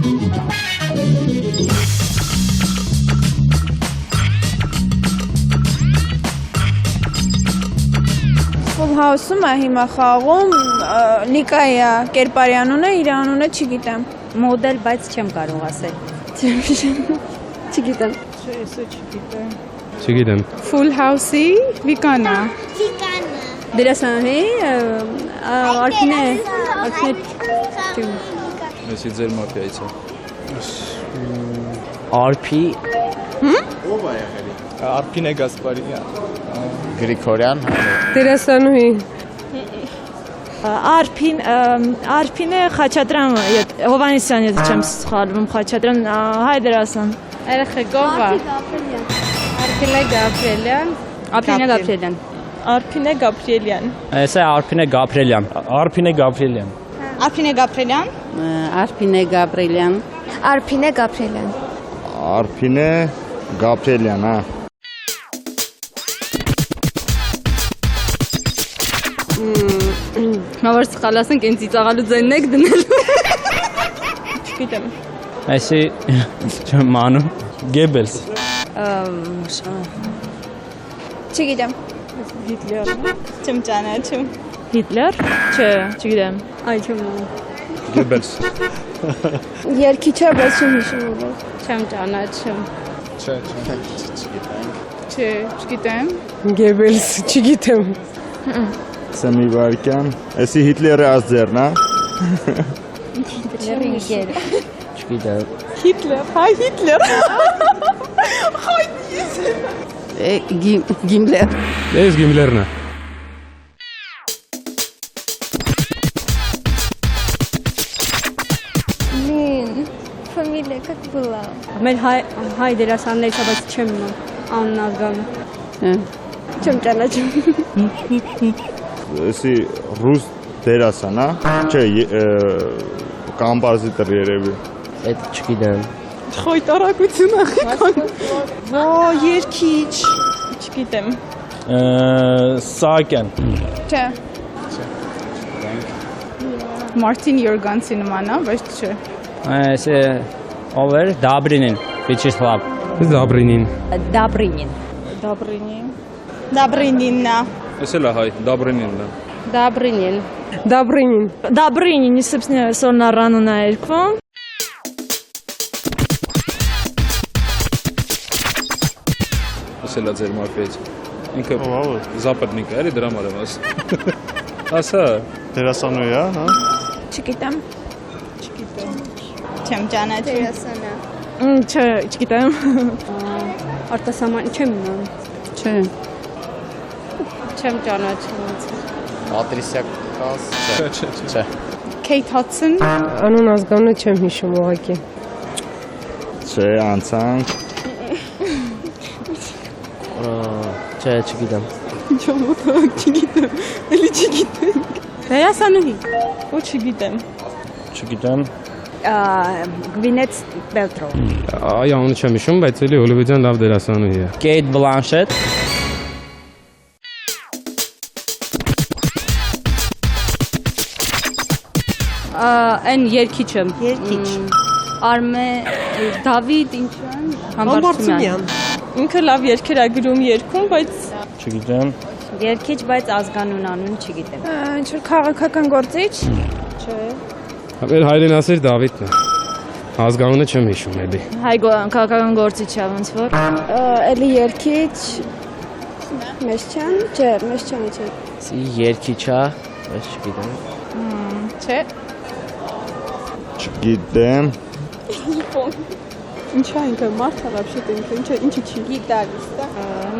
Full House-ում է հիմա խաղում Նիկայա Կերպարյանունը, իր անունը չգիտեմ։ Մոդել, բայց չեմ կարող ասել։ Չգիտեմ։ Չգիտեմ։ Full House-ի Վիկանա։ Դերասանուհի Արփինե Մեսի ձեր մաֆիայից է։ Արփի Ով է եղել։ Արփինե Գասպարյան։ Գրիգորյան Դերասանուհի Արփինե Խաչատրյան, Հովանեսյան, եթե չեմ սխալվում, Խաչատրյան, հայ դերասան։ Երեխեգովա Արփինե Գաբրիելյան Արփինե Գաբրիելյան Արփինե Գաբրիելյան։ Այս է Արփինե Գաբրիելյան Արփինե Գաբրիելյան։ Արփինե Գաբրիելյան։ Արփինե Գաբրիելյան Արփինե Գաբրիելյան։ Արփինե Գաբրիելյան, հա։ Մավար սխալ ասենք ինձ ծիծաղալու ձայնն եք դնելու Չգիտեմ։ Այսի չեմ անում Գեբելս Չգիտեմ։ Հիտլեր Չեմ ճանաչում։ Հիտլեր Չէ, չգիտեմ։ այ չեմ Գեբելս։ Երգիչը, բայց չեմ հիշում ով է։ չեմ ճանաչում Չէ, Չէ, չգիտեմ Գեբելս, չգիտեմ Սեմի Վարքյան։ Էսի Հիտլերը ազդերն, հա։ Չգիտեմ Հիտլեր, հայ Հիտլեր։ Գիմլեր Ես Գիմլերն է։ Ֆամիլիա как была։ մեր հայ դերասաններից է, բայց չեմ անուն ազգանում Չեմ ճանաչում։ Էսի ռուս դերասան, հա։ Չէ, կամպոզիտոր երևի։ Այդ չգիտեմ Խոյտարակություն ախիկան։ Ո, երգիչ։ Չգիտեմ։ Սահակյան։ Չէ։ Մարտին Յորգանցի նման է, բայց չէ Այս է over Դաբրինին Վիչեսլավ Զաբրինին։ Դաբրինին Դաբրինիննա։ Էս էլ է հայ, Դաբրինինն է։ Դաբրինին Դաբրինին Դաբրինինի, собственно, սորնառանուն է երկվում։ Էս էլ է ձեր մաֆիայից։ Ինքը Զապադնիկ է, էլի դրա համար եմ ասում։ Ասա։ Դերասանուհի, հա։ Չգիտեմ։ Չեմ ճանաչում։ Չէ, չգիտեմ։ արտասահման չեմ նան չէ չեմ ճանաչում Պատրիսիա Կաս Չէ Քեյթ Հոդսոն անուն ազգանունը չեմ հիշում ուղղակի Չէ, անցանք։ Չէ, չգիտեմ Չգիտեմ։ Էլի չգիտեմ։ դերասանուհի Ու չգիտեմ։ Չգիտեմ Գվինեթ Բելտրո Այ անունը չեմ հիշում, բայց էլի հոլիվուդյան լավ դերասանուհի է։ Կեյթ Բլանշետ Այն երգիչը Արմե Դավիթ ինչան Համբարձումյան Ինքը լավ երգեր է գրում երգում, բայց Չգիտեմ երգիչ բայց ազգանուն անուն չգիտեմ ինչ-որ քաղաքական գործիչ։ Չէ։ Մեր հայրենասեր Դավիթն է։ Ազգանունը չեմ հիշում էլի։ Հայ քաղաքական գործիչ է ոնց որ։ Էլի երգիչ։ Մեշչյան։ Չէ, Մեշչյանը չէ։ Երկիչա Բայց չգիտեմ Չէ։ Չգիտեմ։ Ինչա ինքը մարդը вообще ինքը ինչի չի գիտարիստ է։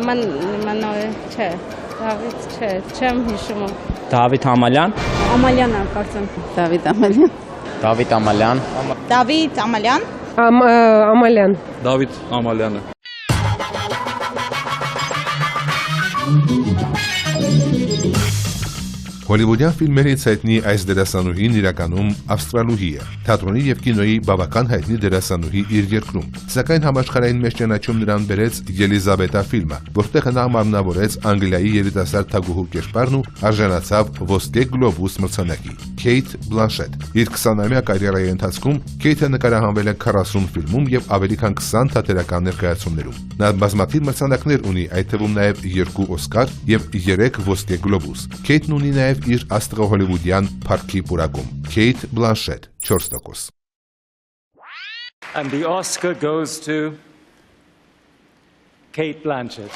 Մանոյ չէ Դավիթ չէ չեմ հիշում Դավիթ Ամալյան Ամալյանա կարծեմ Դավիթ Ամալյան Դավիթ Ամալյան Դավիթ Ամալյան։ Ամալյան Դավիթ Ամալյանը։ Հոլիվուդյան ֆիլմերից հայտնի այս դերասանուհին իրականում ավստրալուհի է, թատրոնի եւ կինոյի բավական հայտնի դերասանուհի իր երկրում, սակայն համաշխարհային մեծ ճանաչում նրան բերեց Ելիզաբետա ֆիլմը, որտեղ նա մարմնավորեց Անգլիայի երիտասարդ թագուհու կերպարն ու արժանացավ ոսկե գլոբուս մրցանակի։ Քեյթ Բլանշետ։ Իր 20-ամյա կարիերայի ընթացքում Քեյթը նկարահանվել է 40 ֆիլմում եւ ավելի քան 20 թատերական ներկայացումներում։ Նա բազմաթիվ մրցանակներ ունի, այդ թվում նաեւ 2 Օսկար եւ 3 ոսկե գլոբուս։ Քեյթն ունի նաեւ իր աստղը հոլիվուդյան փառքի պուրակում։ Քեյթ Բլանշետ 4%։ And the Oscar goes to Kate Blanchett.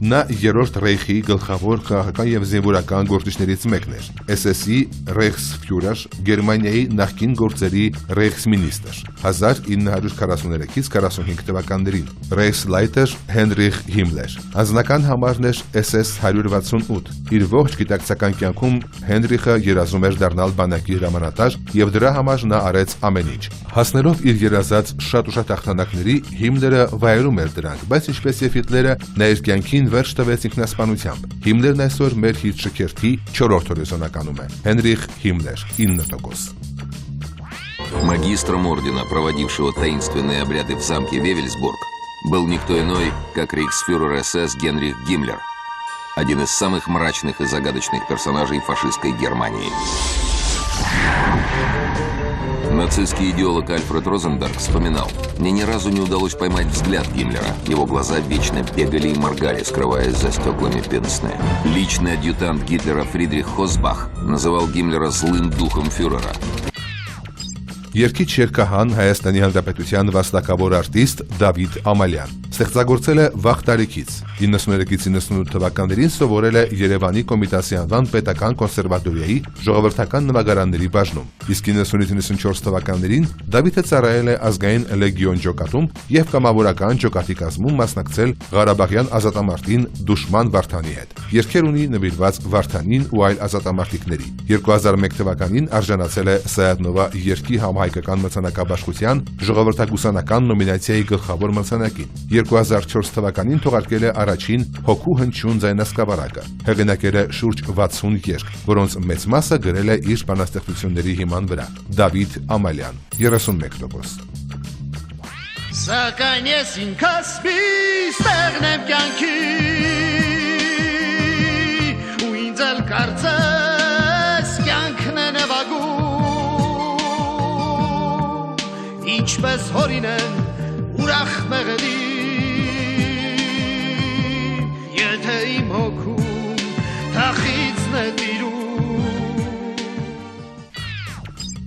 Նա երրորդ Ռեյխի գլխավոր քաղաքական եւ զինվորական գործիչներից մեկն էր, SS-ի Ռեյխսֆյուրեր, Գերմանիայի նախկին գործերի Ռեյխսմինիստրը 1943-ից 45 թվականներին, Ռեյխսլայտեր Հենրիխ Հիմլեր, անձնական համարն էր SS 168, իր ողջ գիտակցական կյանքում Հենրիխը երազում էր դառնալ բանակի հրամանատար եւ դրա համար նա արեց ամեն ինչ։ Հասնելով իր երազած շատ ուշ հաղթանակների, Հիմլերը վայելում էր դրանք, բայց ինչպես եւ Հիտլերը, նա իր կյանքին վերջ տվեց ինքնասպանությամբ։ Հիմլերն այսօր մեր հիթ շքերթի 4-րդ հորիզոնականում է։ Հենրիխ Հիմլեր 9%։ Магистром ордена, проводившего таинственные обряды в замке Вевельсбург, был никто иной, как рейхсфюрер СС Генрих Гиммлер, один из самых мрачных и загадочных персонажей фашистской Германии. Нацистский идеолог Альфред Розенберг вспоминал: «Мне ни разу не удалось поймать взгляд Гиммлера. Его глаза вечно бегали и моргали, скрываясь за стеклами пенсне». Личный адъютант Гитлера Фридрих Хосбах называл Гиммлера злым духом фюрера. Երգիչ երգահան Հայաստանի Հանրապետության վաստակավոր արտիստ Դավիթ Ամալյան ստեղծագործել է վաղ տարիքից։ 93-ից 98 թվականներին սովորել է Երևանի Կոմիտասի անվան պետական կոնսերվատորիայի ժողովրդական նվագարանների բաժնում։ Իսկ 90-94 թվականներին Դավիթը ծառայել է ազգային լեգիոն ջոկատում եւ կամավորական ջոկատի կազմում մասնակցել Ղարաբաղյան ազատամարտին դուշման Վարդանի հետ։ Երգեր ունի նվիրված Վարդանին ու այլ ազատամարտիկների։ 2001 թվականին արժանացել է Սայաթնովա երգի հայկական մրցանակաբաշխության ժողովրդագուսանական նոմինացիայի գլխավոր մրցանակին։ 2004 թվականին թողարկել է առաջին հոգու հնչյուն ձայնասկավառակը։ Հեղինակել է շուրջ 60 երգ, որոնց մեծ մասը գրել է իր բանաստեղծությունների հիման վրա։ Դավիթ Ամալյան 31%։ Սակայն ես ինքս մի ստեղն եմ կյանքի ու ինձ էլ կարծես կյանքն է նվագում ինչպես հորին են ուրախ մեղեդի եթե իմ հոգում թախիծն է տիրում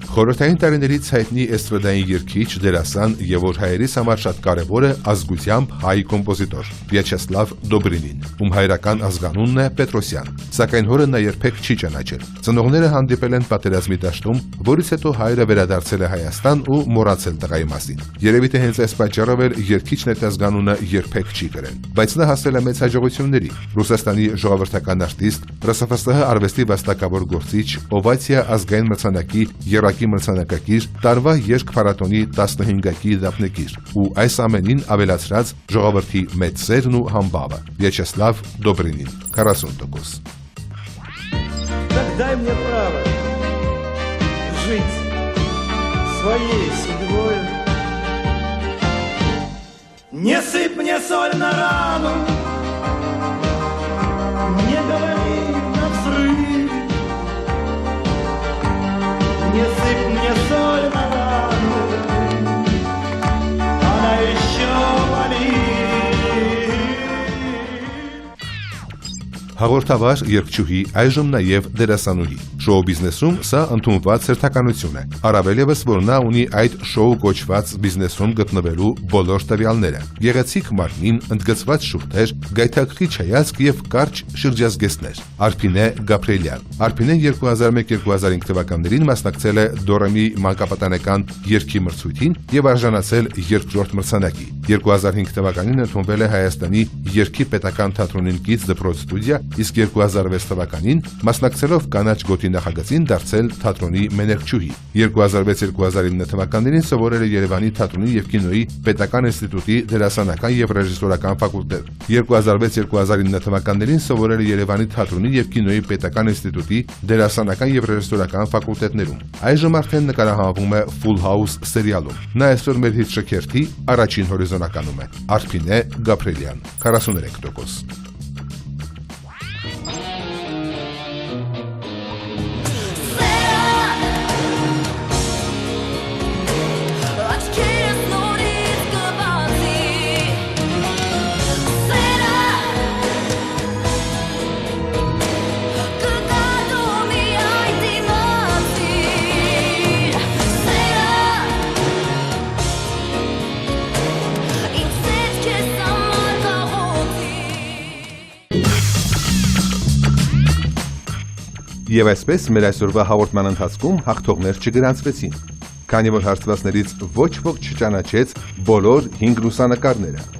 Խորհրդային տարիներից հայտնի էստրադային երգիչ, դերասան եւ որ հայերիս համար շատ կարեւոր է ազգությամբ հայ կոմպոզիտոր Վյաչեսլավ Դոբրինին, ում հայրական ազգանունն է Պետրոսյան, սակայն հորը նա երբեք չի ճանաչել։ Ծնողները հանդիպել են պատերազմի դաշտում, որից հետո հայրը վերադարձել է Հայաստան ու մոռացել տղայի մասին։ Երևի թե հենց այս պատճառով էլ երգիչն այդ ազգանունը երբեք չի կրել, բայց նա հասել է մեծ հաջողությունների։ Ռուսաստանի ժողովրդական արտիստ, ՌՍՖՍՀ արվեստի վաստակավոր գործիչ, Օվացիա ազգային մրցանակի մրցանակակիր, տարվա երգ փառատոնի 15-ակի դափնեկիր ու այս ամենին ավելացրած ժողովրդի մեծ սերն ու համբավը Վյաչեսլավ Դոբրինին 40%։ Так дай мне право жить своей судьбой. Не сыпь мне соль на рану, не говори навзрыд. Не сыпь мне соль на рану, она еще болит. Հաղորդավար, երգչուհի, այժմ նաև դերասանուհի։ Շոու բիզնեսում սա ընդունված հերթականություն է։ Առավել ևս, որ նա ունի այդ շոու կոչված բիզնեսում գտնվելու բոլոր տվյալները։ Գեղեցիկ մարմին, ընդգծված շուրթեր, գայթակղիչ հայացք եւ կարճ շրջազգեստներ։ Արփինե Գաբրիելյան։ Արփինեն 2001-2005 թվականներին մասնակցել է Դորեմի մանկապատանեկան երգի մրցույթին եւ արժանացել երկրորդ մրցանակի։ 2005 թվականին ընդունվել է Հայաստանի երգի պետական թատրոնին կից դպրոց ստուդիա, իսկ 2006 թվականին մասնակցելով կանաչ գոտի նախագծին դարձել թատրոնի մեներկչուհի։ 2006-2009 թվականներին սովորել է Երևանի թատրոնի եւ կինոյի պետական ինստիտուտի դերասանական եւ ռեժիսորական ֆակուլտետ։ 2006-2009 թվականներին սովորել է Երևանի թատրոնի եւ կինոյի պետական ինստիտուտի դերասանական եւ ռեժիսորական ֆակուլտետներում։ Այժմ արդեն նկարահանվում է Full House սերիալում։ Նա այսօր մեր հիթ շքերթի առաջին հորիզոնականում է։ Արփինե Գաբրիելյան, 43%։ Եվ այսպես մեր այսօրվա հաղորդման ընթացքում հաղթողներ չգրանցվեցին, քանի որ հարցվածներից ոչ ոք չճանաչեց բոլոր 5 լուսանկարները։